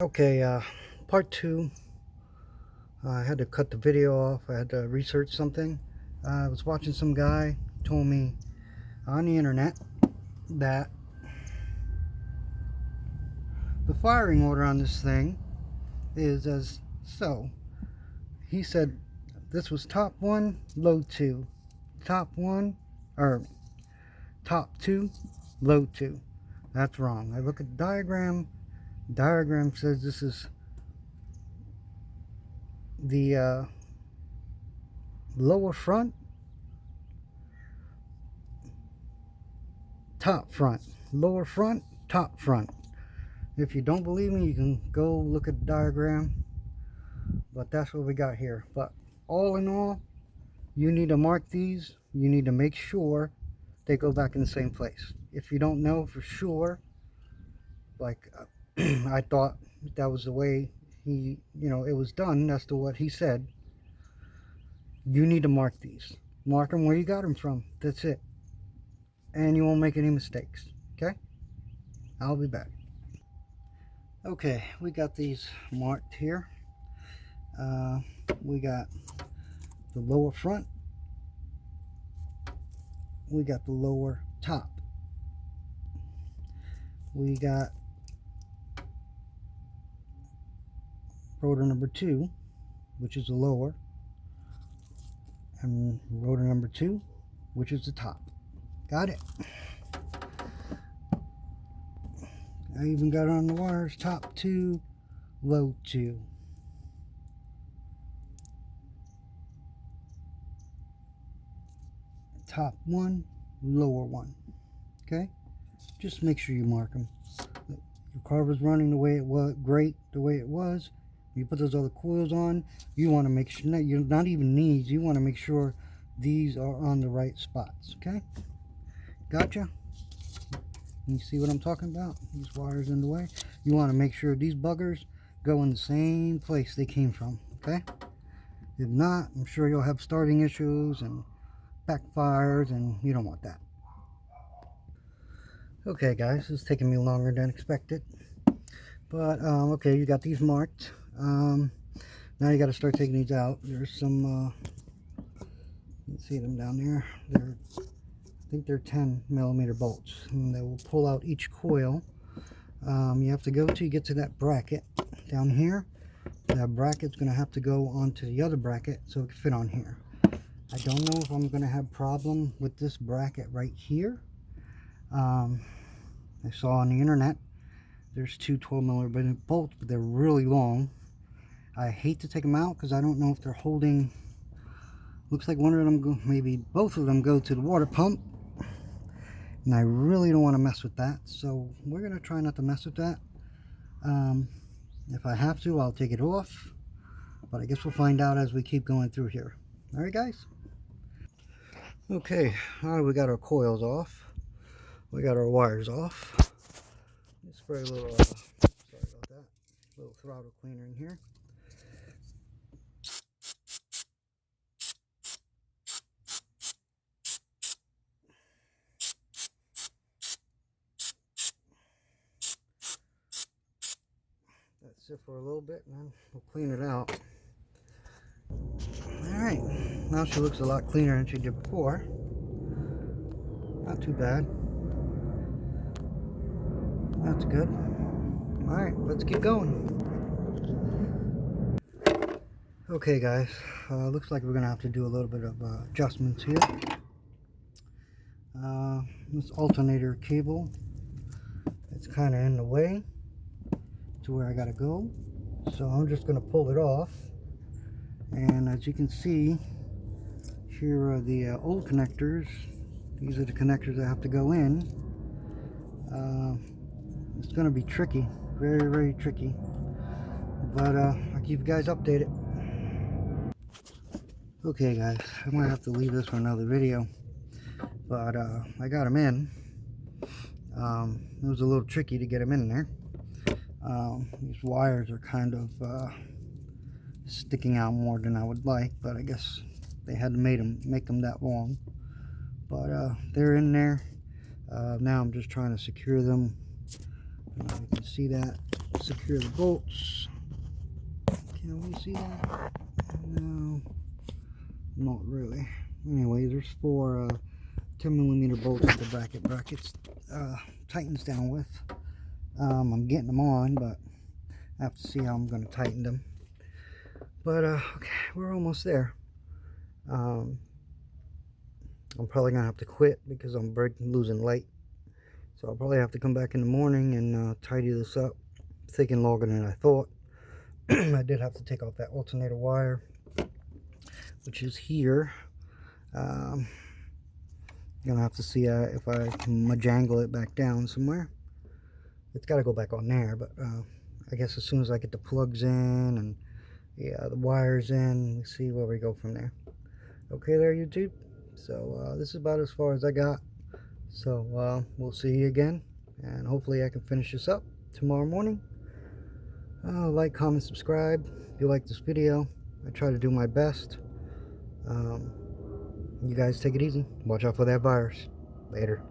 Okay, part two. I had to cut the video off. I had to research something. I was watching some guy told me on the internet that the firing order on this thing is as so. He said this was top one, low two, top one, or top two, low two. That's wrong. I look at the diagram. Diagram says this is the lower front, top front, lower front, top front. If you don't believe me, you can go look at the diagram, but that's what we got here. But all in all, you need to mark these. You need to make sure they go back in the same place. If you don't know for sure, like I thought that was the way it was done. That's what he said. You need to mark these. Mark them where you got them from. That's it. And you won't make any mistakes. Okay? I'll be back. Okay, we got these marked here. We got the lower front. We got the lower top. We got rotor number 2, which is the lower, and rotor number 2, which is the top. Got it? I even got on the wires, top 2, low 2. Top 1, lower 1. Okay? Just make sure you mark them. Your car was running the way it was, great the way it was. You put those other coils on, you want to make sure, you're not even these, you want to make sure these are on the right spots. Okay? Gotcha? You see what I'm talking about? These wires in the way. You want to make sure these buggers go in the same place they came from. Okay? If not, I'm sure you'll have starting issues and backfires, and you don't want that. Okay guys, it's taking me longer than expected, but okay, you got these marked. Now you got to start taking these out. There's some you can see them down there. I think they're 10mm bolts, and they will pull out each coil. You have to get to that bracket down here. That bracket's going to have to go onto the other bracket so it can fit on here. I don't know if I'm going to have problem with this bracket right here. I saw on the internet there's two 12mm bolts, but they're really long. I hate to take them out because I don't know if they're holding. Looks like one of them, maybe both of them, go to the water pump, and I really don't want to mess with that, so we're going to try not to mess with that. If I have to, I'll take it off, but I guess we'll find out as we keep going through here. Alright guys? Okay, alright, we got our coils off. We got our wires off. Let's spray a little, sorry about that, a little throttle cleaner in here. That's it for a little bit, and then we'll clean it out. Alright, now she looks a lot cleaner than she did before. Not too bad. That's good. Alright, let's keep going. Okay guys, looks like we're going to have to do a little bit of adjustments here. This alternator cable, it's kind of in the way to where I got to go. So I'm just going to pull it off. And as you can see, here are the old connectors. These are the connectors that have to go in. It's going to be tricky, very, very tricky. But I'll keep you guys updated. Okay guys, I might have to leave this for another video. But I got them in. It was a little tricky to get them in there. These wires are kind of sticking out more than I would like, but I guess they had to make them that long. But they're in there. Now I'm just trying to secure them. You can see that secure the bolts. Can we see that? No, not really. Anyway, there's 4 10mm bolts that the brackets tightens down with. I'm getting them on, but I have to see how I'm going to tighten them. But okay, we're almost there. I'm probably gonna have to quit because I'm losing light. So I'll probably have to come back in the morning and tidy this up. It's taking longer than I thought. I did have to take off that alternator wire, which is here. Gonna have to see if I can jangle it back down somewhere. It's got to go back on there, but I guess as soon as I get the plugs in and the wires in, we'll see where we go from there. Okay there, YouTube. So this is about as far as I got. So we'll see you again, and hopefully I can finish this up tomorrow morning. Like, comment, subscribe if you like this video. I try to do my best. You guys take it easy. Watch out for that virus. Later.